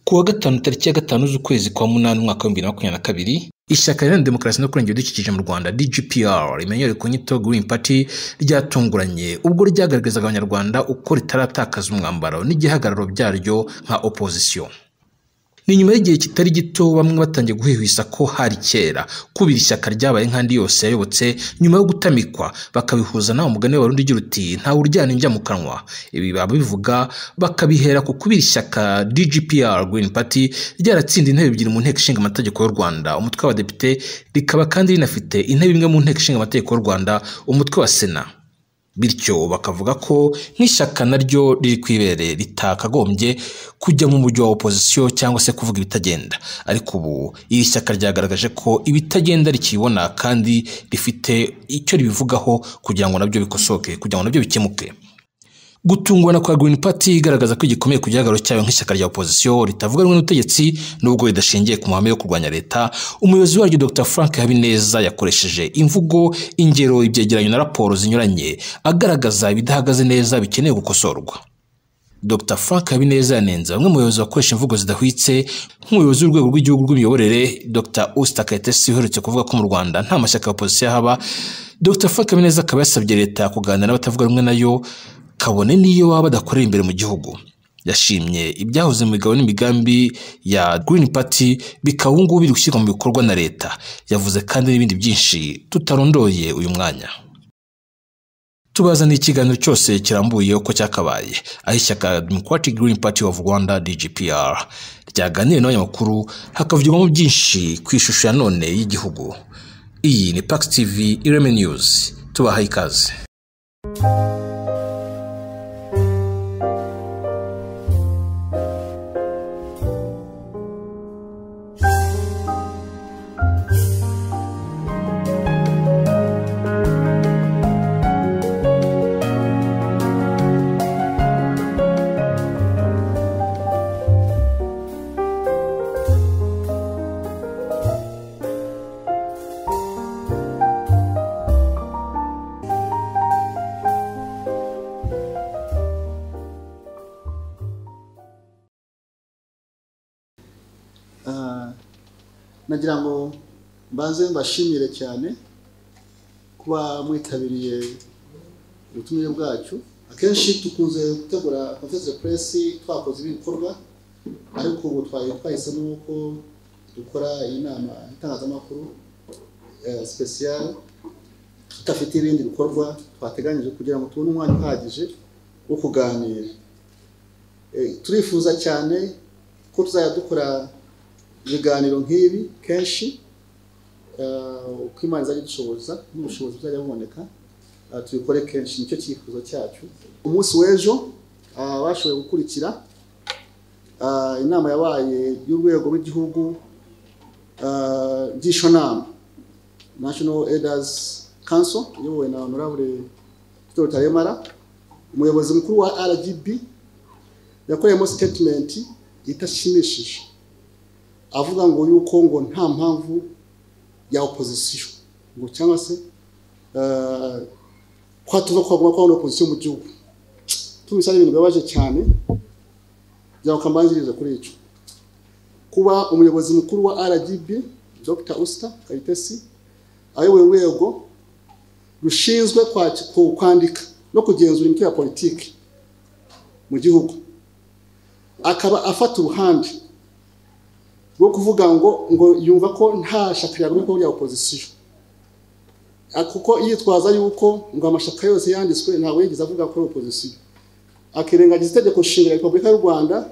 Kuwa gatanu tariki ya 5 z'ukwezi kwa 8 mwaka wa 2022 ishyaka Iharanira Demokarasi no kurengera ibidukikije mu Rwanda DGPR imenyere ku nyito Green Party ryatunguranye ubwo ryagaragazaga abanyarwanda uko ritaratakaza umwambaro n'igihagararo byaryo nka opposition. Ni nyuma y'igihe kitari gito bamwe batangiye guhwihwisa ko hari kera kubira ishyaka ryabaye nkandi yose yayobotse nyuma yo gutamikwa bakabihuza nawo mugani w'abarundi ugira uti nta uryana injya mu kanwa. Ibi babivuga bakabihera ku kubira ishyaka DGPR Green Party ryaratsinda intebe ebyiri mu nteko ishinga amategeko y'u Rwanda umutwe w'abadepite rikaba kandi rinafite intebe imwe mu nteko ishinga amategeko y'u Rwanda umutwe wa Sena. Bityo bakavuga ko nk'ishyaka naryo riri kwibere ritakagombye kujya mu mujyi wa opposition cyangwa se kuvuga ibitagenda. Ariko ubu iri shyaka ryagaragaje ko ibitagenda rikibona kandi rifite icyo ribivugaho kugira ngo nabyo bikosoke, kugira ngo nabyo bikemuke. Gutungwana kwa Green Party igaragaza ko igikomeye ku gihagararo cyayo nk'ishyaka rya opposition ritavuga rumwe n'ubutegetsi nubwo ridashingiye ku mahame yo kurwanya leta. Umuyobozi waryo Dr Frank Habineza yakoresheje imvugo, ingero, ibyegeranyo na raporo zinyuranye agaragaza ibidahagaze neza bikeneye gukosorwa. Dr Frank Habineza yanenze bamwe mu bayobozi bakoresha imvugo zidahwitse nk'umuyobozi w'urwego rw'igihugu rw'imiyoborere Dr Usta Kayitesi uherutse kuvuga ko mu Rwanda nta mashyaka ya opposition haba. Dr Frank Habineza akaba yasabye leta kuganira n'abatavuga rumwe nayo kabone niyo baba badakorera imbere mu gihugu. Yashimye ibyahoze mu migabo n'imigambi ya Green Party bikaba ubu ngubu biri gushyirwa mu bikorwa na leta. Yavuze kandi n'ibindi byinshi tutarondoye uyu mwanya. Tubazana ikiganiro cyose kirambuye uko cyakabaye aho ishyaka Democratic Green Party of Rwanda DGPR ryaganiriye n'abanyamakuru hakavugwamo byinshi ku ishusho ya none y'igihugu. Iyi ni PAX TV IREME News, tubaha ikaze. Nagira ngo mbanze mbashimire cyane kuba mwitabiriye ubutumire bwacu. Akenshi tukunze gutegura conference press twakoze ibikorwa, ariko ubu twahisemo ko dukora inama itangazamakuru special tutafite ibindi bikorwa twateganyije kugira ngo tubone umwanya uhagije wo kuganira. Turifuza cyane ko tuzajya dukora ibiganiro nk'ibi kenshi uko Imana izajya idushoboza n'ubushobozi buzajya buboneka tubikore kenshi. Nicyo cyifuzo cyacu. Umunsi w'ejo bashoboye gukurikira inama yabaye y'urwego rw'igihugu ry'ishonama National Elders Council iyobowe na Honorable Dr Taremara, umuyobozi mukuru wa RGB. Yakoreyemo statement itashimishije avuga ngo yuko ngo nta mpamvu ya opposition ngo cyangwa se kwatuva kwaguma kwa opposition mu gihugu. Tumisaba ibintu bibabaje cyane byakambanjiriza kuri ico. Kuba umuyobozi mukuru wa RGB Dr Usta Kayitesi ayoboye urwego rushinzwe kwandika no kugenzura imitwe ya politiki mu gihugu akaba afata uruhande bwo kuvuga ngo yumva ko nta shaka yagomye ko ya opposition, kuko yitwaza yuko ngo amashaka yose yanditswe ntawe yigeze avuga ko opposition, akirengagiza itegeko nshinga ya Repubulika y'u Rwanda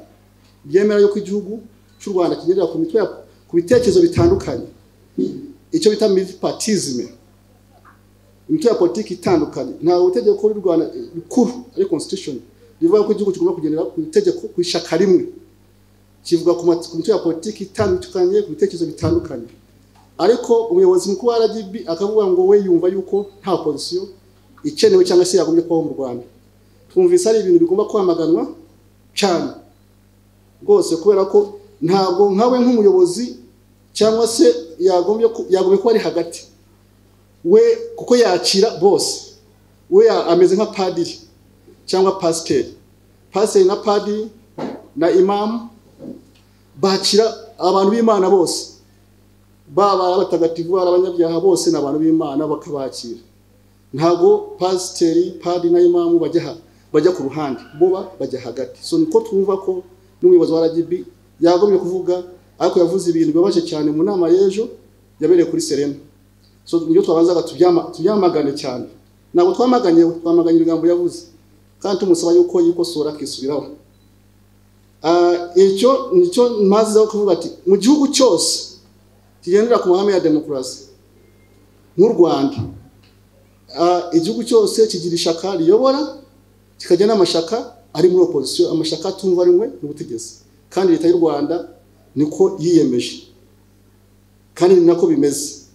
byemera yuko igihugu cy'u Rwanda kigendera ku mitwe ku bitekerezo bitandukanye, icyo bita multipartism, imitwe ya politiki itandukanye. Nta itegeko ry'u Rwanda rikuru ari constitution rivuga ko igihugu kigomba kugendera ku itegeko ku ishaka rimwe, kivuga ku mitwe ya politiki itandukanye ku bitekerezo bitandukanye. Ariko umuyobozi mukuru wa RGB akavuga ngo we yumva yuko nta opposition ikenewe cyangwa se yagombye kubaho mu Rwanda. Twumvise ari ibintu bigomba kwamaganwa cyane rwose, kubera ko ntabwo nkawe nk'umuyobozi cyangwa se yagombye ko ari hagati we, kuko yakira bose. We ameze nka padiri cyangwa pasiteri na padiri na imam bakira abantu b'Imana bose, baba abatagatifu abanyabyaha bose n'abantu b'Imana bakabakira. Ntago pasiteri padi na imamu bajya ku ruhande, bo bajya hagati. So niko twumva ko n'umuyobozi wa RGB yagomye kuvuga, ariko yavuze ibintu bibabaje cyane mu nama y'ejo yabereye kuri Serena. So niyo twabanzaga tubyamagane cyane. Ntabwo twamaganye ibigambo yavuze, kandi tumusaba yuko yikosora akisubiraho. Icyo maze kuvuga ati mu gihugu cyose kigendera ku mahame ya demokarasi nk'u Rwanda, igihugu cyose kigira ishaka riyobora, kikajya n'amashaka ari muri opposition, amashaka tumva rimwe n'ubutegetsi, kandi leta y'u Rwanda niko yiyemeje, kandi ni nako bimeze.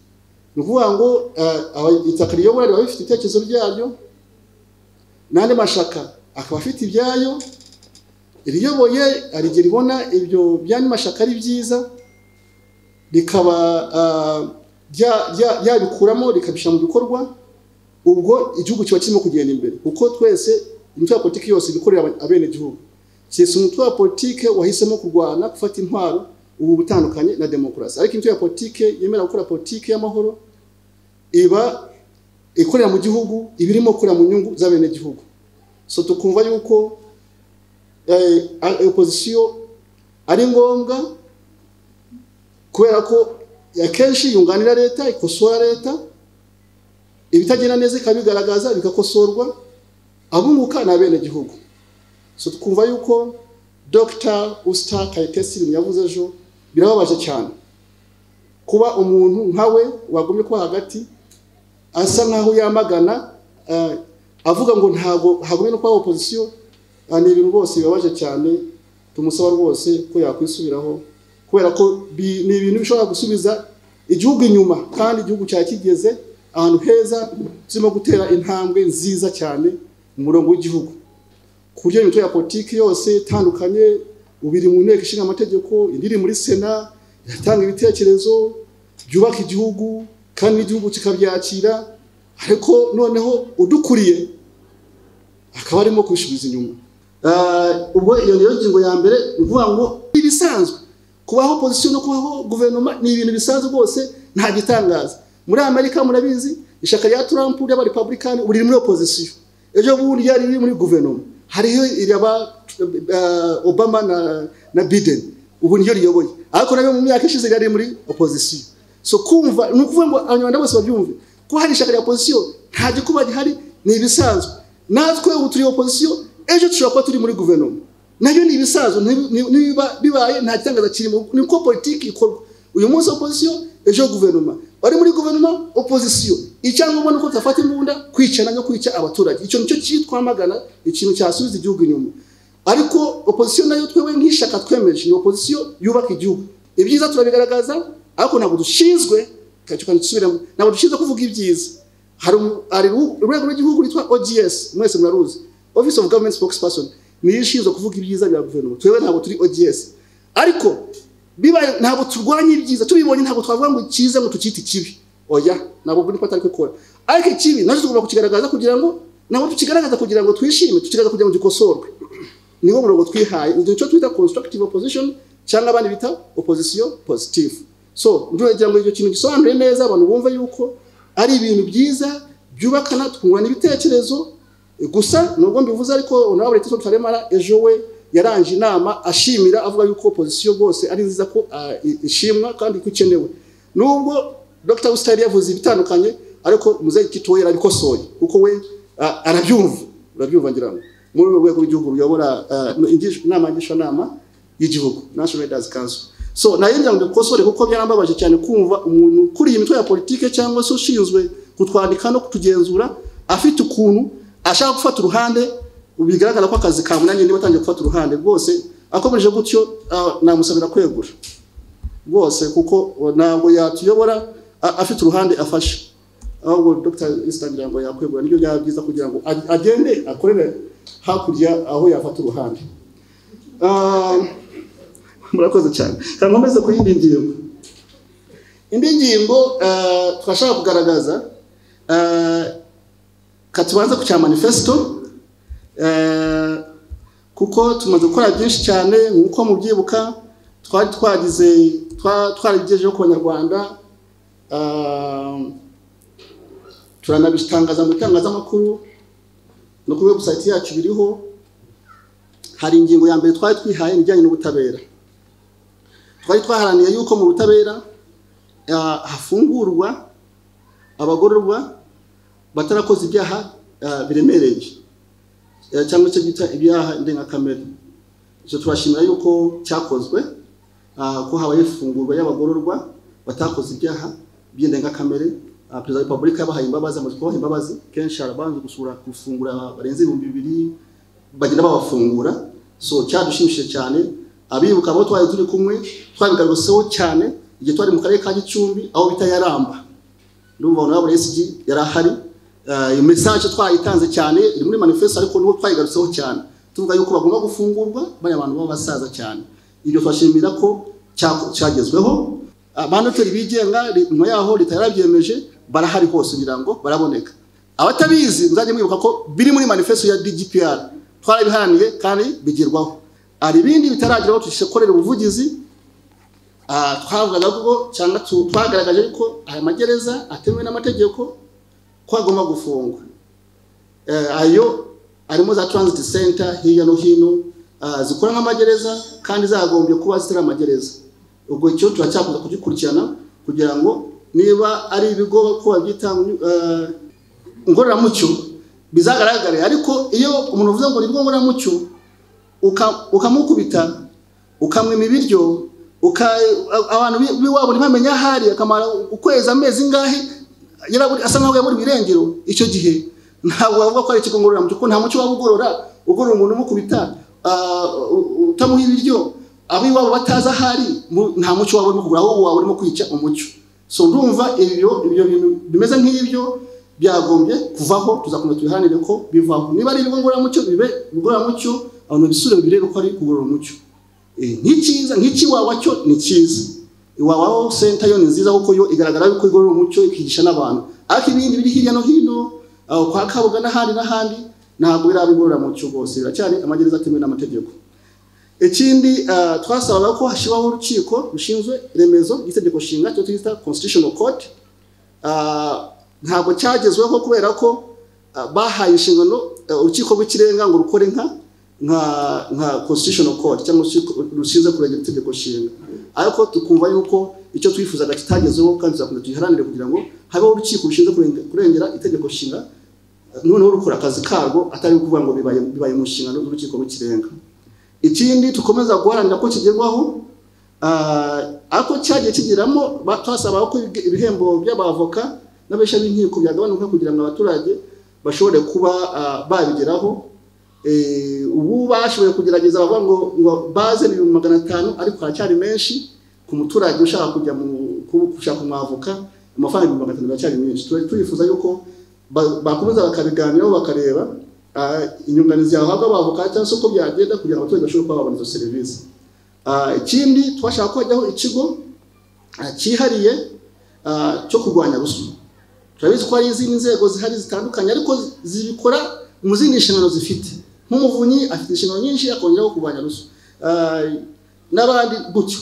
Ni ukuvuga ngo itaka riyobora riba bifite ibitekerezo byaryo, n'andi mashaka akaba afite ibyayo, iriyoboye arigera ibona ibyo byandi mashaka ari byiza, rikaba yabikuramo rikabisha mu bikorwa, ubwo igihugu kiba kirimo kugenda imbere. Kuko twese imitwe ya politiki yose ibikorera abene igihugu, cyese umutwe wa politiki wahisemo kurwana gufata intwaro ubu butandukanye na demokarasi. Ariko imitwe ya politiki yemera gukora politiki y'amahoro, iba ikorera mu gihugu, ibirimo kurira mu nyungu z'abene igihugu. So tukumva yuko opposition ari ngombwa, kubera ko akenshi yunganira leta, ikosora leta, ibitagenda neza ikabigaragaza bikakosorwa, abunguka n'abene igihugu. So tukumva yuko Dr. Usta Kayitesi yavuze ejo birababaje cyane kuba umuntu nkawe wagomye kuba hagati asa nkaho yamagana, avuga ngo ntago hagomye no kuba opposition. Ni ibintu bose bibabaje cyane. Tumusaba rwose ko yakwisubiraho, kubera ko ni ibintu bishobora gusubiza igihugu inyuma, kandi igihugu cyakigeze ahantu heza, zirimo gutera intambwe nziza cyane mu murongo w'igihugu. Ku buryo imitwe ya politiki yose itandukanye, ubiri mu nteko ishinga amategeko, indi iri muri Sena, iratanga ibitekerezo byubaka igihugu, kandi n'igihugu kikabyakira, ariko noneho udukuriye akaba arimo kubisubiza inyuma. Ubwo iyo niyo ngingo ya mbere. Uvuga ngo ibisanzwe kubaho opposition no kubaho guverinoma ni ibintu bisanzwe rwose, nta gitangaza. Muri Amerika murabizi ishaka rya Trump y'aba Republican uri muri opposition, ejo bundi yari muri guverinoma. Hariho iraba Obama na Biden, ubu niyo riyoboye, ariko nawe mu myaka ishize yari muri opposition. So kumva nukuvuga ngo abanyarwanda bose babyumve ko hari ishaka rya opposition nta gikuba gihari, ni ibisanzwe. Natwe ubu turi opposition, ejo tushobora kuba turi muri guverinoma, nayo ni ibisanzwe. Niba bibaye nta gitangaza kirimo, niko politiki ikorwa. Uyu munsi opposition, ejo guverinoma, bari muri guverinoma opposition. Icyangombwa nuko tafata imbunda kwicana no kwica abaturage. Icyo nicyo cyitwamagana, ikintu cyasubiza igihugu inyuma. Ariko opposition nayo twewe nk'ishaka twemeje ni opposition yubaka igihugu. Ibyiza turabigaragaza, ariko ntabwo dushinzwe ntabwo dushinzwe kuvuga ibyiza. Hari urwego rw'igihugu rwitwa OGS, mwese muraruzi, Office of Government Spokesperson, ni ishinzwe kuvuga ibyiza bya guverinoma. Twewe ntabwo turi OGS, ariko bibaye ntabwo turwanya ibyiza, tubibonye ntabwo twavuga ngo cyiza ngo tukiti kibi. Oya, ntabwo buri patari kwikora. Ariko ikibi nazo tugomba kukigaragaza kugira ngo nabo tukigaragaza kugira ngo twishime, tukigaragaza kugira ngo gikosorwe. Niho murongo twihaye, cyo twita constructive opposition cyangwa abandi bita opposition positive. So nduragira ngo icyo kintu gisobanure neza, abantu bumva yuko ari ibintu byiza byubakana, tukungurana ibitekerezo. Gusa nubwo mbivuze, ariko honorable Tito Taremara ejo we yaranje inama ashimira, avuga yuko opposition bose ari nziza, ko ishimwa kandi kukenewe. Nubwo Dr. Ustari yavuze ibitandukanye, ariko muzeyi Tito yarabikosoye kuko we urabyumva ngira ngo muri rwego rw'igihugu ruyobora inama ngishanama y'igihugu, National Leaders Council. So nayenza ngo kosore kuko byarambabaje cyane kumva umuntu kuri imitwe ya politike cyangwa se ushinzwe kutwandika no kutugenzura afite ukuntu ashaka gufata uruhande, ubigaragara ko akazi kamunanye niba atangiye gufata uruhande rwose. Akomeje gutyo namusabira kwegura rwose, kuko ntabwo yatuyobora afite uruhande afashe. Ahubwo Dr. Istangira ngo yakwegura, nibyo byaba byiza kugira ngo agende akorere hakurya aho yafata uruhande. Murakoze cyane. Kankomeze ku yindi ngingo. Indi ngingo twashaka kugaragaza, katubanza ku cya manifesto, kuko tumaze gukora byinshi cyane nk'uko mubyibuka. twarigejeho ku Banyarwanda, turanabitangaza mu itangazamakuru no ku website yacu biriho. Hari ingingo ya mbere twari twihaye n'ijyanye n'ubutabera. Twari twaharaniye yuko mu butabera hafungurwa abagororwa batarakoze ibyaha biremereye cyangwa se bita ibyaha ndengakamere. Icyo turashimira yuko cyakozwe, ko habaye ifungurwa y'abagororwa batakoze ibyaha by'indengakamere. Perezida wa Repubulika yabahaye imbabazi, amaze kubaha imbabazi. Kenshi arabanza gufungura barenze 2,000 bagenda babafungura. So cyadushimishije cyane. Abibuka abo twari turi kumwe twabigaruseho cyane igihe twari mu karere ka Gicumbi aho bita Yaramba. Ndumva honorable SG yarahari. Iyo message twayitanze cyane iri muri manifesto, ariko nuko twayigaruseho cyane tuvuga yuko bagomba gufungurwa banya abantu b'abasaza cyane. Ibyo twashimira ko cyagezweho. Abanoteri bigenga nyuma yaho leta yarabyemeje, barahari hose ngira ngo baraboneka. Abatabizi muzajye mwibuka ko biri muri manifesto ya DGPR twarabiharaniye kandi bigirwaho. Ari bindi bitarageraho tushikorera ubuvugizi. Twavugaga ko cyangwa twagaragaje ko aya magereza atemewe n'amategeko ko agomba gufungwa. Ayo arimo za transit center hirya no hino zikora nk'amagereza kandi zagombye kuba zitari amagereza. Ubwo icyo turacyakomeza kugikurikirana kugira ngo niba ari ibigo ko babyita ngororamucyo bizagaragare. Ariko iyo umuntu uvuze ngo ni ibigo ngororamucyo ukamukubita ukamwima ibiryo abantu biwabo ntibamenya hari akamara ukwezi amezi ngahe asa nkaho yaburi birengero, icyo gihe ntabwo bavuga ko ari ikigo ngororamucyo, ko nta mucyo wabugorora umuntu umukubita utamuha ibiryo abiwabo bataza hari, nta mucyo wabo urimo kugura, ahubwo waba urimo kwica umucyo. So ndumva ibyo bintu bimeze nk'ibyo byagombye kuvaho. Tuzakomeza tubihanire ko bivaho. Niba ari ibigo ngororamucyo bibe ngororamucyo, abantu bisure birebe ko ari kugorora umucyo. Nkikiza nkikiwawa cyo ni cyiza. Iwawa center yo ni nziza kuko yo igaragara yuko igorora umucyo ikigisha n'abantu. Ariko ibindi biri hirya no hino kwa Kabuga n'ahandi ntabwo birabigorora umucyo bose. Biracyari amagereza atemewe n'amategeko. Ikindi twasabaga ko hashibaho urukiko rushinzwe remezo itegeko nshinga cyo twita constitutional court. Ntabwo cyagezweho kubera ko bahaye inshingano urukiko rw'ikirenga ngo rukore nka constitutional court cyangwa rushinzwe kurengera itegeko nshinga. Ariko tukumva yuko icyo twifuzaga kitagezeho, kandi tuzakomeza tuyiharanire kugira ngo habeho urukiko rushinzwe kurengera itegeko nshinga, noneho rukora akazi karwo atari ukuvuga ngo bibaye mu nshingano z'urukiko rw'ikirenga. Ikindi tukomeza guharanira ko kigerwaho, ariko cyagiye kigiramo twasaba ko ibihembo by'abavoka n'abesha b'inkiko byagabanuka kugira ngo abaturage bashobore kuba babigeraho. Ubu bashoboye kugerageza bavuga ngo baze 500, ariko haracyari menshi ku muturage ushaka kujya gushaka umwavoka. Amafaranga 500 biracyari menshi. Turifuza yuko bakomeza bakabiganiraho bakareba inyunganizi yahabwa abavoka cyangwa se uko byagenda kugira ngo abaturage bashobore kuba babona izo serivisi. Ikindi twashaka ko hajyaho ikigo cyihariye cyo kurwanya ruswa. Turabizi ko hari izindi nzego zihari zitandukanye ariko zibikora mu zindi nshingano zifite. Nk'umuvunyi afite inshingano nyinshi akongeraho kurwanya ruswa n'abandi gutyo.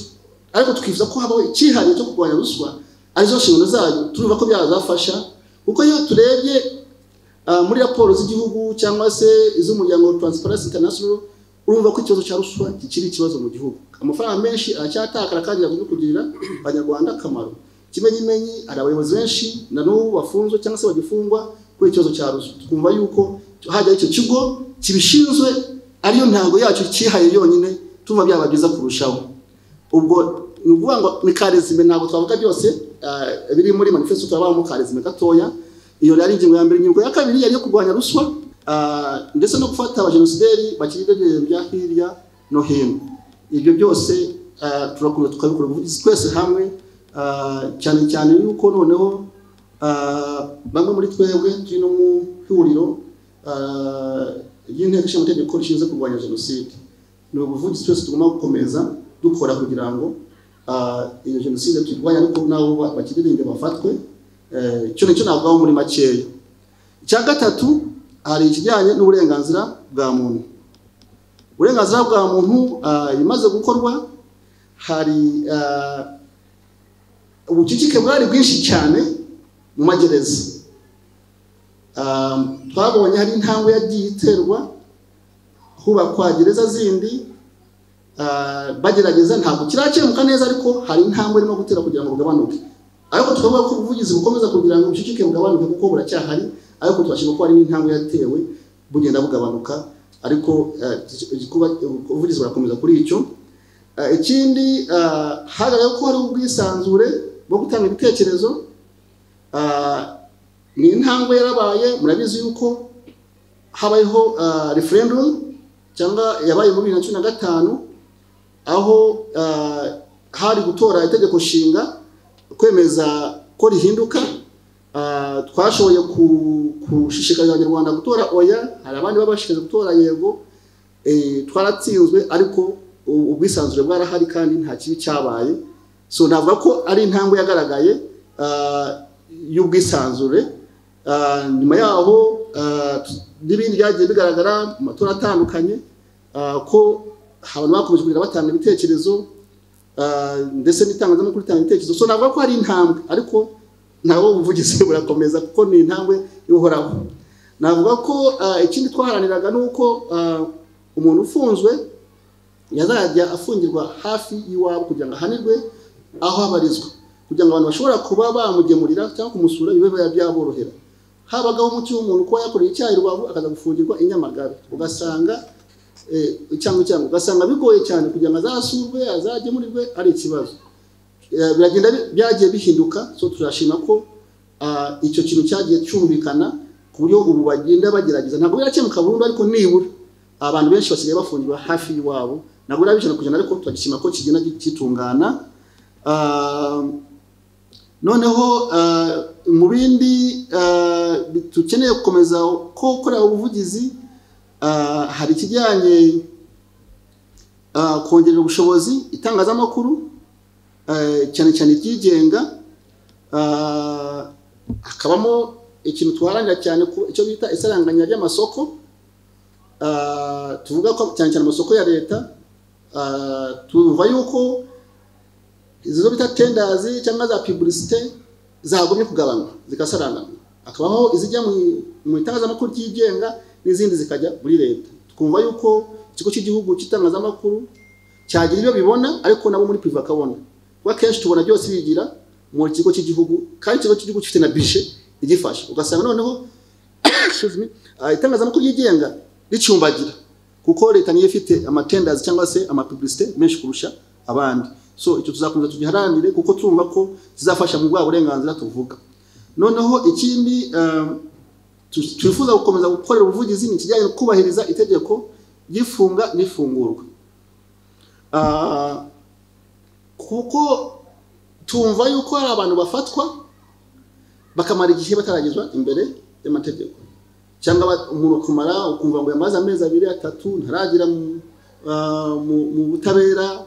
Ariko twifuza ko habaho icyihariye cyo kurwanya ruswa, arizo nshingano zayo. Turumva ko byazafasha kuko iyo turebye muri raporo z'igihugu cyangwa se iz'umuryango Transparency International, urumva ko ikibazo cya ruswa kikiri ikibazo mu gihugu. Amafaranga menshi aracyatakara kandi yavuze kugirira Abanyarwanda akamaro. Kimenyimenyi hari abayobozi benshi na n'ubu bafunzwe cyangwa se bagifungwa kuri ikibazo cya ruswa. Twumva yuko hajya icyo kigo kibishinzwe ariyo ntago yacu kihaye yonyine, tumva byaba byiza kurushaho. Ubwo nuvuga ngo ni karizime, ntabwo twavuga byose biri muri manifesto, twabamo karizime gatoya. Iyo yari ingingo ya mbere. Ingingo ya kabiri yari yo kurwanya ruswa ndetse no gufata abajenosideri bakirire bya hirya no hino. Ibyo byose turakomeza tukabikora ubuvugizi twese hamwe, cyane cyane yuko noneho bamwe muri twebwe turi no mu huriro y'inteko ishinga amategeko rishinzwe kurwanya jenoside. Ni ubuvugizi twese tugomba gukomeza dukora kugira ngo iyo jenoside tuyirwanye, ariko nabo bakiririmbe bafatwe. Cyo nicyo navugaho muri makeya. Icya gatatu hari ikijyanye n'uburenganzira bwa muntu. Uburenganzira bwa muntu bimaze gukorwa, hari ubucicike bwari bwinshi cyane mu magereza. Twabonye hari intambwe yagiye iterwa hubakwa gereza zindi, bagerageza ntabwo kirakemuka neza, ariko hari intambwe irimo gutera kugira ngo bugabanuke. Ariko tukavuga ko ubuvugizi bukomeza kugira ngo ubucicike bugabanuke kuko buracyahari, ariko twashima ko hari n'intambwe yatewe bugenda bugabanuka, ariko ubuvugizi burakomeza kuri icyo. Ikindi hagaragaye ko hari ubwisanzure bwo gutanga ibitekerezo. Ni intambwe yarabaye, murabizi yuko habayeho referendum cyangwa yabaye mu 2015 aho hari gutora itegeko nshinga kwemeza ko rihinduka. Twashoboye kushishikariza abanyarwanda gutora oya, hari abandi babashije gutora yego. Twaratsinzwe, ariko ubwisanzure bwarahari kandi nta kibi cyabaye. So navuga ko ari intambwe yagaragaye y'ubwisanzure. Nyuma yaho n'ibindi byagiye bigaragara mu matora atandukanye ko abantu bakomeje kugira batanga ibitekerezo ndetse n'itangazamakuru ritanga ibitekerezo. So navuga ko hari intambwe, ariko ntawo ubuvugizi burakomeza kuko ni intambwe y'uhoraho. Navuga ko ikindi twaharaniraga nuko umuntu ufunzwe yazajya afungirwa hafi y'iwabo kugira ngo ahanirwe aho abarizwa, kugira ngo abantu bashobora kuba bamugemurira cyangwa kumusura bibe byaborohera. Habagaho umuti w'umuntu ko yakoreye icyayi Rubavu akaza gufungirwa i Nyamagabe, ugasanga cyangwa ugasanga bigoye cyane kugira ngo azasurwe azagemurirwe ari ikibazo. Biragenda byagiye bihinduka. So turashima ko icyo kintu cyagiye cyumvikana ku buryo ubu bagenda bagerageza. Ntabwo birakemuka burundu, ariko nibura abantu benshi basigaye bafungirwa hafi y'iwabo. Ntabwo birabishana kujana, ariko turashima ko kigenda kitungana. Noneho mu bindi tukeneye gukomeza ko gukora ubuvugizi, hari ikijyanye kongerera ubushobozi itangazamakuru cyane cyane ryigenga. Hakabamo ikintu twaharanira cyane ko icyo bita isaranganya ry'amasoko. Tuvuga ko cyane cyane amasoko ya leta, tuvuga yuko izo bita tenders cyangwa za publicité zagomye kugabanywa zikasarangana, akabaho izijya mu itangazamakuru ryigenga n'izindi zikajya muri leta. Twumva yuko ikigo cy'igihugu cy'itangazamakuru cyagira ibyo bibona, ariko nabo muri privé akabona. Kuba kenshi tubona byose bigira mu kigo cy'igihugu, kandi ikigo cy'igihugu gifite na budget igifasha. Ugasanga noneho itangazamakuru ryigenga ricumbagira kuko leta niyo ifite amatenders cyangwa se amapublicité menshi kurusha abandi. So icyo tuzakomeza tugiharanire kuko turumva ko zizafasha mu bwa burenganzira tuvuga. Noneho ikindi twifuza gukomeza gukorera ubuvugizi ni kijyanye no kubahiriza itegeko gifunga n'ifungurwa. Kuko tumva yuko hari abantu bafatwa bakamara igihe bataragezwa imbere y'amategeko, cyangwa umuntu kumara ukumva ngo yamaze amezi 2-3 ntaragira mu butabera,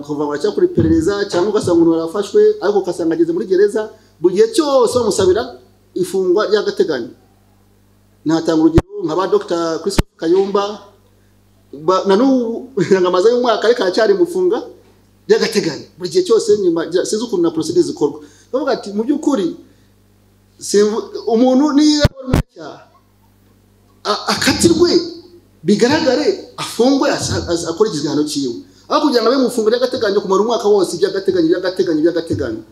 ukumva ngo cyakuri perereza, cyangwa ugasanga umuntu warafashwe ariko ukasanga ageze muri gereza, bugiye cyose bamusabira ifungwa ry'agateganyo. Natanga urugero nk'aba Dr. Christophe Kayumba nanu ngamaze y'umwaka ariko aracyari mufunga ry'agateganyo buri gihe cyose. Nyuma sinzi ukuntu na procedure zikorwa, bavuga ati mu by'ukuri umuntu niyo ari mu cyaha akatirwe bigaragare afungwe akora igihano cyiwe, aho kugira ngo abe mufungure y'agateganyo kumara umwaka wose by'agateganyo.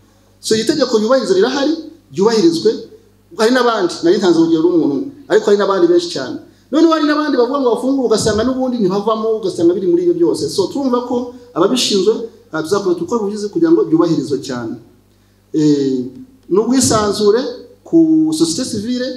So itegeko yubahiriza rirahari, ryubahirizwe. Hari n'abandi nari ntanze urugero rw'umuntu, ariko hari n'abandi benshi cyane. None hari n'abandi bavuga ngo bafungure ugasanga n'ubundi ntibavamo, ugasanga biri muri ibyo byose. So turumva ko ababishinzwe tuzakomeza gukora ubuvugizi kugira ngo byubahirizwe cyane. N'ubwisanzure ku société civile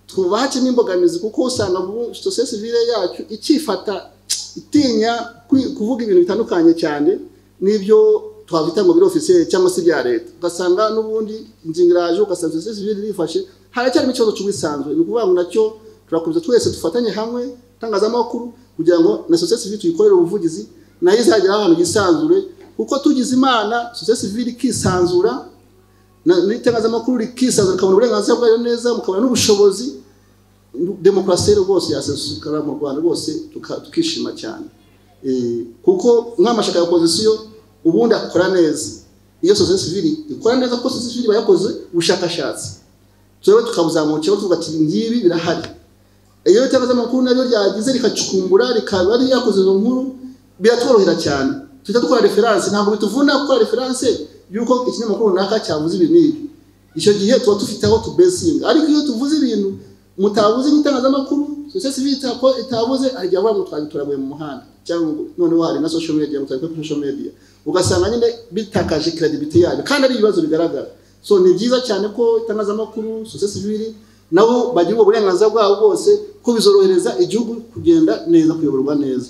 twumva hakiri imbogamizi, kuko usanga société civile yacu ikifata itinya kuvuga ibintu bitandukanye cyane n'ibyo twabita ngo biro officiel cyangwa se bya leta. Ugasanga n'ubundi inzingiraje, ugasanga société civile rifashe haracyari ikibazo cy'ubwisanzure. Ni ukuvuga ngo nacyo turakomeza twese dufatanye hamwe tangazamakuru kugira ngo na société civile tuyikorere ubuvugizi nayo izagira ahantu gisanzure, kuko tugize Imana société civile ikisanzura n'itangazamakuru rikisanzura, kabona uburenganzira bwayo neza, mukabona n'ubushobozi, demokarasi rwose yasesukara mu Rwanda rwose tukishima cyane. kuko nk'amashaka ya opposition ubundi akora neza iyo societe civile ikora neza ko societe civile bayakoze ubushakashatsi twewe tukabuzamukira tuvuga ati ngibi birahari iyo itangazamakuru naryo ryagize rikacukumbura rikaba ari yakoze izo nkuru biratworohera cyane tuhita dukora reference ntabwo bituvuna gukora reference yuko ikinyamakuru runaka cyavuze ibi n'ibi icyo gihe tuba dufite aho tubesinga ariko iyo tuvuze ibintu mutavuze itangazamakuru societe civile itavuze ajya avuga ngo twagiturabuye mu muhanda cyangwa none wari na social media mutari kuri social media ugasanga nyine bitakaje credibility yayo kandi ari ibibazo bigaragara so ni byiza cyane ko itangazamakuru societe civile nabo bagira uburenganzira bwabo bwose ko bizorohereza igihugu kugenda neza kuyoborwa neza.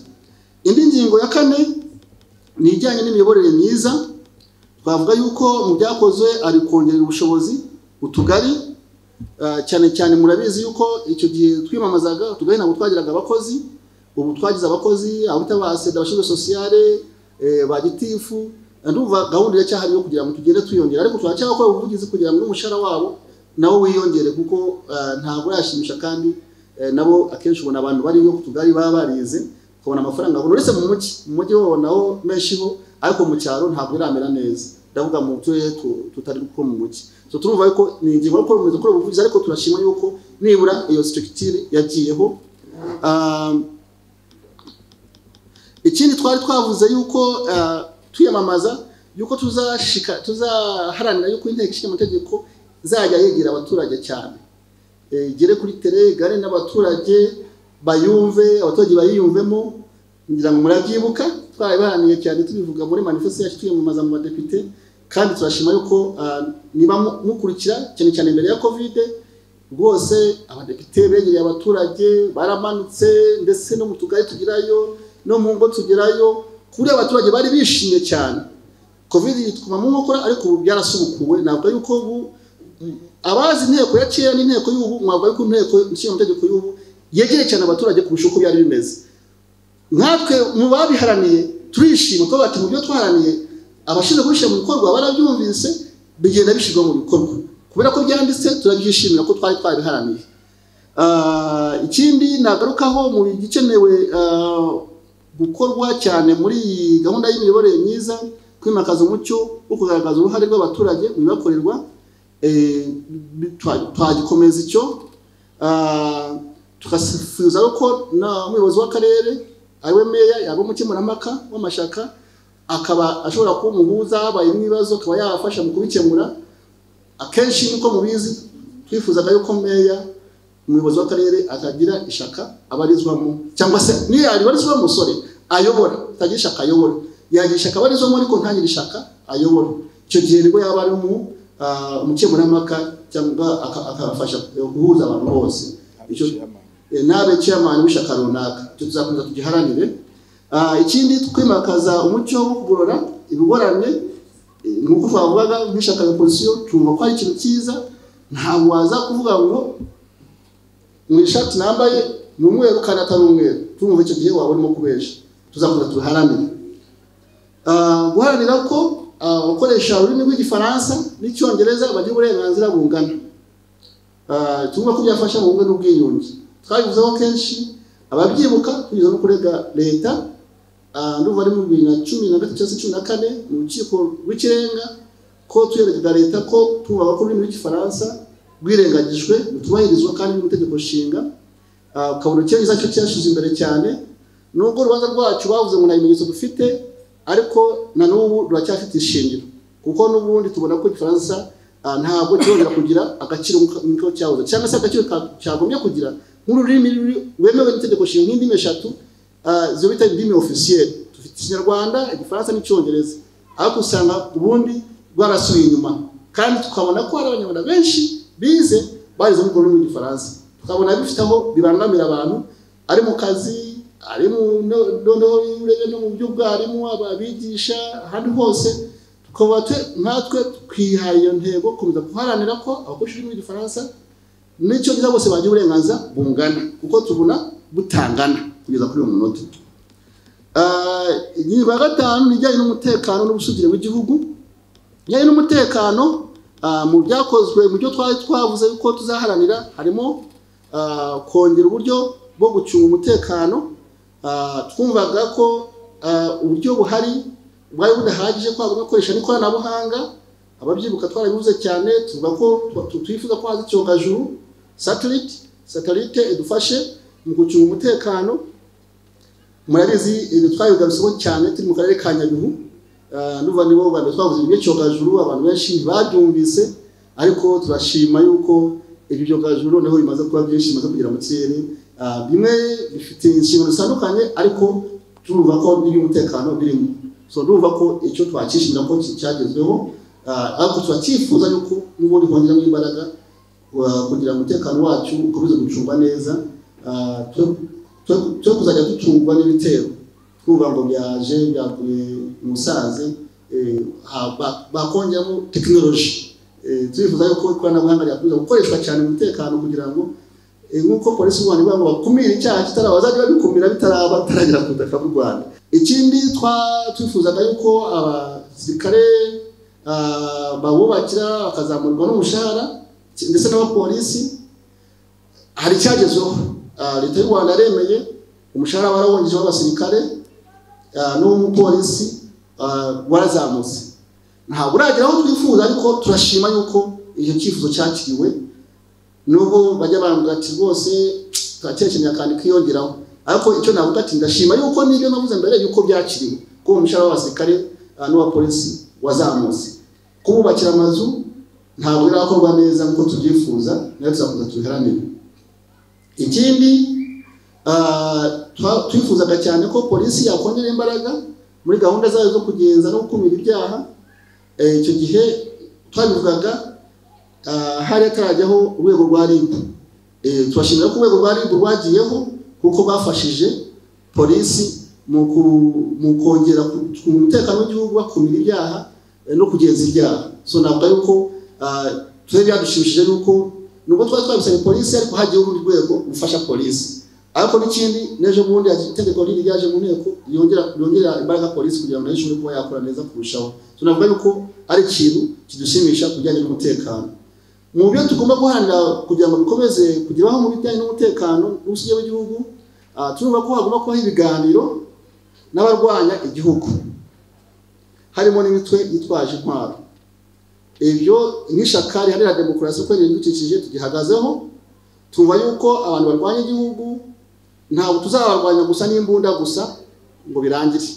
Indi ngingo ya 4 ni ijyanye n'imiyoborere myiza twavuga yuko mu byakozwe ari kongerera ubushobozi utugari cyane cyane murabizi yuko icyo gihe twimamazaga utugari nabo twagiraga abakozi ubu twagize abakozi abitabase dabashinzwe sociale bagitifu ndumva gahunda ya cyahari yo kugira ngo tugende tuyongera ariko twacyakora ubuvugizi kugira ngo umushara wabo nawo wiyongere kuko ntabwo yashimisha kandi nabo akenshi ubona abantu bari yo kutugari baba barize kubona amafaranga uretse mu mujyi ho naho meshiho ariko mu cyaro ntabwo iramera neza ndavuga mu turere tutari ko mu mujyi so turumva yuko ni ingingo yo gukora ubuvugizi ariko turashima yuko nibura iyo structure yagiyeho. Ikindi twari twavuze yuko tuyamamaza yuko tuzaharanira yuko inteko ishinga amategeko zajya yegera abaturage cyane gere kuri tele gare n'abaturage bayumve abaturage bayiyumvemo ngira ngo murabyibuka twabaharaniye cyane tubivuga muri manifesto yacu tuyamamaza mu badepite kandi turashima yuko niba mukurikira cyane mbere ya covid rwose abadepite begereye abaturage baramanutse ndetse no mu tugari tugirayo no mu ngo tugerayo kuri abaturage bari bishimye cyane covid yituma mu nkokora ariko ubu byarasubukuwe ntabwo yuko ubu abazi inteko ya kera n'inteko y'ubu mwava yuko inteko ishinga amategeko y'ubu yegereye cyane abaturage kurusha uko byari bimeze nkatwe mu babiharaniye turishima ko bati mu byo twaharaniye abashinzwe kubishyira mu bikorwa barabyumvise bigenda bishyirwa mu bikorwa kubera ko byanditse turabyishimira ko twari twabiharaniye. Ikindi nagarukaho mu gikenewe gukorwa cyane muri gahunda y'imiyoborere myiza kwimakaza umucyo wo kugaragaza uruhare rw'abaturage mu bibakorerwa twagikomeza icyo tukasifuza ko na umuyobozi w'akarere ariwe meya yaba umukemurampaka w'amashaka akaba ashobora kuba umuhuza habaye ibibazo akaba yafasha mu kubikemura. Akenshi niko mubizi twifuzaga yuko meya umuyobozi w'akarere akagira ishaka abarizwamo cyangwa se niyo aribarizwa musore ayobora tagira ishaka ayobora yagira ishaka abarizwamo ariko ntagira ishaka ayobora icyo gihe nibwo yaba ari umukemurampaka cyangwa akafasha guhuza abantu bose icyo nabe chairman w'ishaka runaka cyo tuzakomeza tugiharanire. Ikindi twimakaza umucyo wo kugorora ibigorane nkuko twavugaga nk'ishaka ya opposition tumva ko ari ikintu cyiza ntabwo waza kuvuga ngo mwishati nambaye n'umweru kandi atari umweru tumva icyo gihe waba urimo kubesha tuzakomeza tuharanire. Guharanira ko abakoresha ururimi rw'igifaransa n'icyongereza bagira uburenganzira bungana tumva ko byafasha mu bumwe n'ubwiyunge twabivuzeho kenshi ababyibuka tugeze no kurega leta ndumva ari mu 2013-14 mu rukiko rw'ikirenga ko tuyerega leta ko tuvuga ko ururimi rw'igifaransa rwirengagijwe tubahirizwa kandi n'umutegeko nshinga kabone cyo cyo cyashize imbere cyane nubwo urubanza rwacu bavuze ngo nta bimenyetso dufite ariko na n'ubu ruracyafite ishingiro kuko n'ubundi tubona ko igifaransa ntabwo cyongera kugira agaciro nk'uko cyahoze cyangwa se agaciro cyagombye kugira nk'ururimi wemewe n'itegeko nshinga nk'indimi eshatu zo bita indimi officiel dufite Ikinyarwanda Igifaransa n'Icyongereza ariko usanga ubundi rwarasubiye inyuma kandi tukabona ko hari abanyarwanda benshi bize barize mu rurimi rw'igifaransa tukabona bifite aho bibangamira abantu ari mu kazi ari mu no mu by'ubwarimu ababigisha ahandi hose tukaba natwe twihaye iyo ntego komeza guharanira ko abakoresha ururimi rw'igifaransa n'icyo giza bose bagira uburenganzira bungana kuko tubona butangana kugeza kuri uyu munota. Ingingo ya 5 nijyanye n'umutekano n'ubusugire bw'igihugu njyanye n'umutekano mu byakozwe mu byo twavuze ko tuzaharanira harimo kongera uburyo bwo gucunga umutekano twumvaga ko uburyo buhari bwari budahagije ko agomba gukoresha n'ikoranabuhanga. Ababyibuka twarabivuze cyane, tuvuga ko twifuza ko haza icyogajuru satellite idufashe mu gucunga umutekano. Murabizi twabigarutseho cyane turi mu karere ka Nyabihu, n'uva nibo bane twavuze iby'cyogajuru, abantu benshi ntibabyumvise, ariko turashima yuko ibyo byogajuru noneho bimaze kuba byinshi, bimaze kugera mu kirere. Bimwe bifite inshingano zitandukanye, ariko turumva ko n'iby'umutekano birimo. So ndumva ko icyo twakishimira ko cyagezweho, ariko turacyifuza yuko n'ubundi kongeramo imbaraga kugira ngo umutekano wacu ukomeze gucungwa neza, cyo kuzajya ducungwa n'ibitero twumva ngo byaje byakuye umusaze, bakongeramo tekinoloji. Turifuza yuko ikoranabuhanga ryakomeza gukoreshwa cyane mu mutekano, kugira ngo nk'uko polisi y'u Rwanda ivuga ngo bakumire icyaha kitaraba, bazajya babikumira bitaragera ku butaka bw'u Rwanda. Ikindi twifuzaga yuko abasirikare babubakira bakazamurwa n'umushahara ndetse n'abapolisi. Hari icyagezweho, leta y'u Rwanda yaremeye umushahara warawongeje w'abasirikare n'umupolisi warazamutse. Ntabwo uragera aho twifuza, ariko turashima yuko icyo cyifuzo cyakiriwe, nubwo bajya bambwira ati rwose turakeneye akandi kiyongeraho, ariko icyo navuga ati ndashima yuko n'ibyo navuze mbere yuko byakiriwe, ko umushahara w'abasirikare n'uwapolisi wazamutse. Kububakira amazu ntabwo birakorwa neza nk'uko tubyifuza, nayo tuzakomeza tubiharanire. Ikindi twifuzaga cyane ko polisi yakongera imbaraga muri gahunda zayo zo kugenza no gukumira ibyaha. Icyo gihe twabivugaga hari hatarajyaho urwego rwa RIB. Turashimira ko urwego rwa RIB rwagiyeho, kuko bafashije polisi mu kongera umutekano w'igihugu, bakumira ibyaha no kugenza ibyaha. So navuga yuko twebwe byadushimishije yuko nubwo twabisabye polisi, ariko hagiye urundi rwego rufasha polisi. Ariko n'ikindi, n'ejo bundi itegeko riri ryaje mu nteko yongera imbaraga polisi kugira ngo nayo ishobore kuba yakora neza kurushaho. Tunavuga yuko ari ikintu kidushimisha kujyanye n'umutekano. Mu byo tugomba guharanira kugira ngo bikomeze kugeraho mu bijyanye n'umutekano n'ubusugire w'igihugu, turumva ko hagomba kubaho ibiganiro n'abarwanya igihugu, harimo n'imitwe yitwaje intwaro. Ibyo nk'ishyaka riharanira demokarasi uko ibidukikije tugihagazeho. Tumva yuko abantu barwanya igihugu ntabwo tuzabarwanya gusa n'imbunda gusa ngo birangire.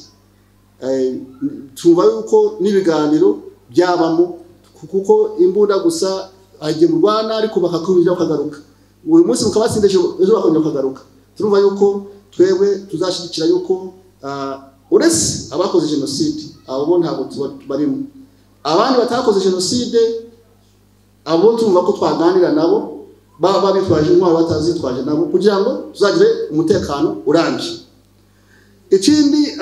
Tumva yuko n'ibiganiro byabamo, kuko imbunda gusa agiye mu Rwanda ariko bakakumira bakagaruka, uyu munsi mukabatsinda ejo bakongera bakagaruka. Turumva yuko twebwe tuzashyigikira yuko uretse abakoze jenoside, abo ntabwo barimo. Abandi batakoze jenoside, abo tumva ko twaganira nabo, baba bitwaje intwaro batazitwaje nabo, kugira ngo tuzagire umutekano urambye. Ikindi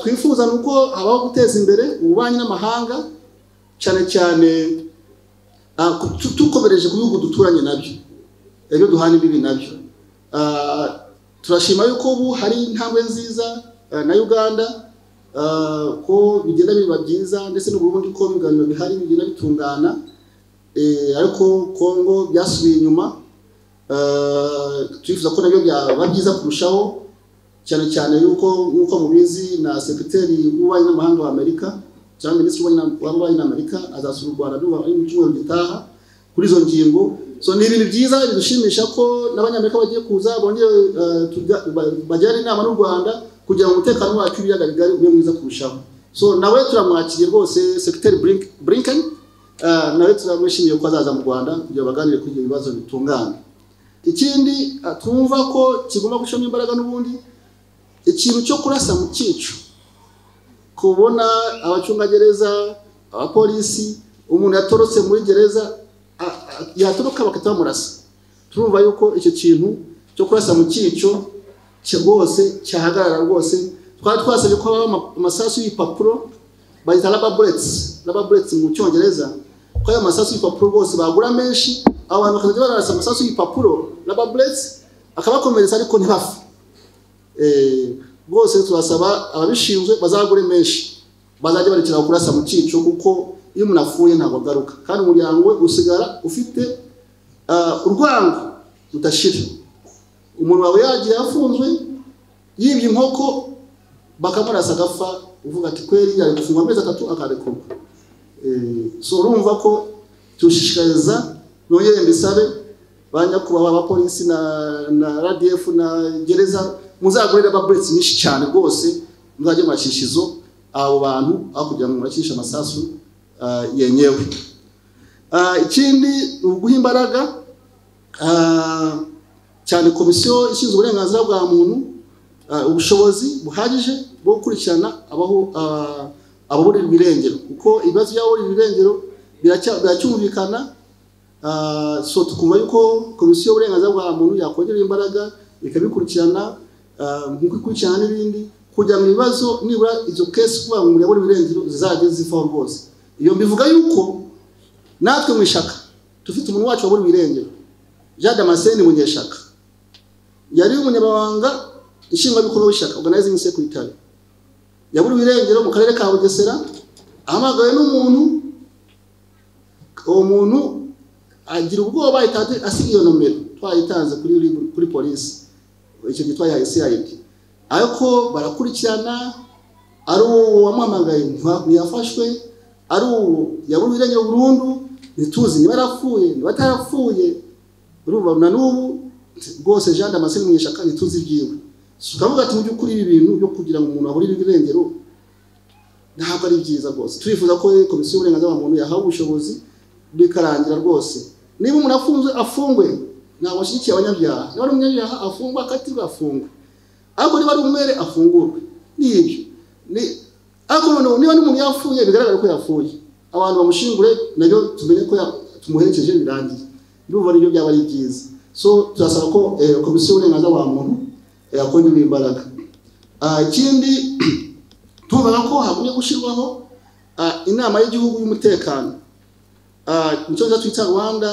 twifuza nuko habaho guteza imbere ububanyi n'amahanga, cyane cyane tukomereje ku bihugu duturanye nabyo, ibyo duhana imbibi nabyo. Turashima yuko ubu hari intambwe nziza na Uganda, ko bigenda biba byiza, ndetse n'u Burundi ko ibiganiro bihari bigenda bitungana. Ariko Kongo byasubiye inyuma. Twifuza ko nabyo byaba byiza kurushaho, cyane cyane yuko nk'uko mubizi na sekretari w'ububanyi n'amahanga wa Amerika cyangwa minisitiri w'ububanyi n'Amerika azasura u Rwanda mu cyumweru gitaha kuri izo ngingo. So ni ibintu byiza bidushimisha ko n'abanyamerika bagiye kuza bongeye bajyana inama n'u Rwanda kugira ngo umutekano wacu ibiyaga bigari ube mwiza kurushaho. So nawe turamwakiriye rwose sekretari Blinken, nawe turamwishimiye ko azaza mu Rwanda kugira baganire kuri ibyo bibazo bitungana. Ikindi twumva ko kigomba gushamo imbaraga n'ubundi, ikintu cyo kurasa mu cyico, kubona abacungagereza, abapolisi, umuntu yatorotse muri gereza yatoroka bakata bamurasa. Turumva yuko icyo kintu cyo kurasa mu cyico rwose cyahagarara rwose. Twasabye ko haba amasasu y'ipapuro bayita rubber bullets mu Cyongereza, ko ayo masasu y'ipapuro rwose bagura menshi, abantu bakajya barasa amasasu y'ipapuro rubber bullets akabakomeretsa ariko ntibafe. Rwose turasaba ababishinzwe bazagure menshi, bazajya barekera kurasa mu cyico, kuko iyo umuntu apfuye ntabwo agaruka, kandi umuryango we usigara ufite urwango rudashira. Umuntu wawe yagiye afunzwe yibye inkoko bakamurasa agapfa uvuga ati kweri yari gufungwa amezi 3 akarekurwa. So urumva ko tushishikariza nongeye mbisabe banyakubaho abapolisi na RDF na gereza muzagurira ababrets nyinshi cyane rwose muzajye mashishizo abo bantu akugira ngo murashisha amasasu yenyewe. Ikindi uguha imbaraga cyane komisiyo ishinzwe uburenganzira bwa muntu ubushobozi buhagije bwo gukurikirana ababurirwa irengero kuko ibibazo by'ababurirwa irengero biracyumvikana. So tukumva yuko komisiyo y'uburenganzira bwa muntu yakongera imbaraga ikabikurikirana nk'uko ikurikirana n'ibindi kugira ngo ibibazo nibura izo case kuba mu yaburirwa irengero zizajye zivaho rwose. Iyo mbivuga yuko natwe mu ishaka tufite umuntu wacu waburirwa irengero Jean Damascene Munyeshaka yari umunyabanga nshingwabikorwa w'ishaka organizing secretary yaburirwa irengero mu karere ka Bugesera ahamagawe n'umuntu uwo muntu agira ubwoba itate asiga iyo nomero twayitanze kuri police icyo gitwa ya CID ariko barakurikirana ari uwamamagaye ntiyafashwe ari yaburirwa irengero burundu ntituzi niba yarapfuye niba atarapfuye urumva na n'ubu rwose Jean Damascene Munyeshaka ntituzi byiwe. Tukavuga ati mu by'ukuri ibi bintu byo kugira ngo umuntu aburirwe irengero ntabwo ari byiza rwose. Turifuza ko komisiyo y'uburenganzira bwa muntu yahawe ubushobozi bikarangira rwose. Niba umuntu afungwe ntabwo ashyigikiye abanyabyaha. Niba ari umunyabyaha afungwa akatirwa afungwe. Ariko niba ari umwere afungurwe. Nibyo. Ariko niba n'umuntu yapfuye bigaragara ko yapfuye. Abantu bamushingure nabyo tumenye ko tumuherekeje birangiye. Ndumva nibyo byaba ari byiza. So turasaba ko komisiyo y'uburenganzira bwa muntu yakongera imbaraga. Ikindi tuvuga ko hagumye gushyirwaho inama y'igihugu y'umutekano mu cyongereza twita Rwanda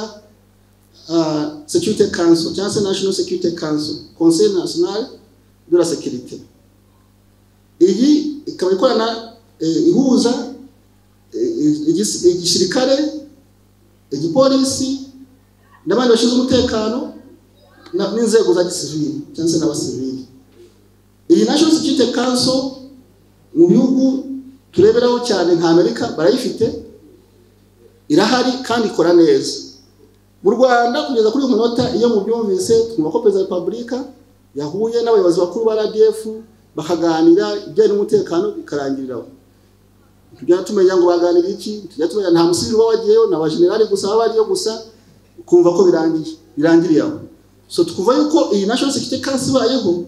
Security Council cyangwa se National Security Council Conseil National de la Sécurité. Iyi ikaba ikorana ihuza igisirikare igipolisi n'abandi bashinzwe umutekano n'inzego za gisivili cyangwa se n'abasivili. Iyi National Security Council mu bihugu tureberaho cyane nka Amerika barayifite irahari kandi ikora neza. Mu Rwanda kugeza kuri umunota iyo mu byumvise twumva ko Perezida wa Repubulika yahuye n'abayobozi bakuru ba RDF bakaganira ibijyanye n'umutekano bikarangiriraho. Tujya tumenya ngo baganira iki, tujya tumenya nta musivili wagiyeyo na abajenerali gusa abariyo gusa kumva ko birangiriye aho. So tukuva yuko iyi National Security Council bayeho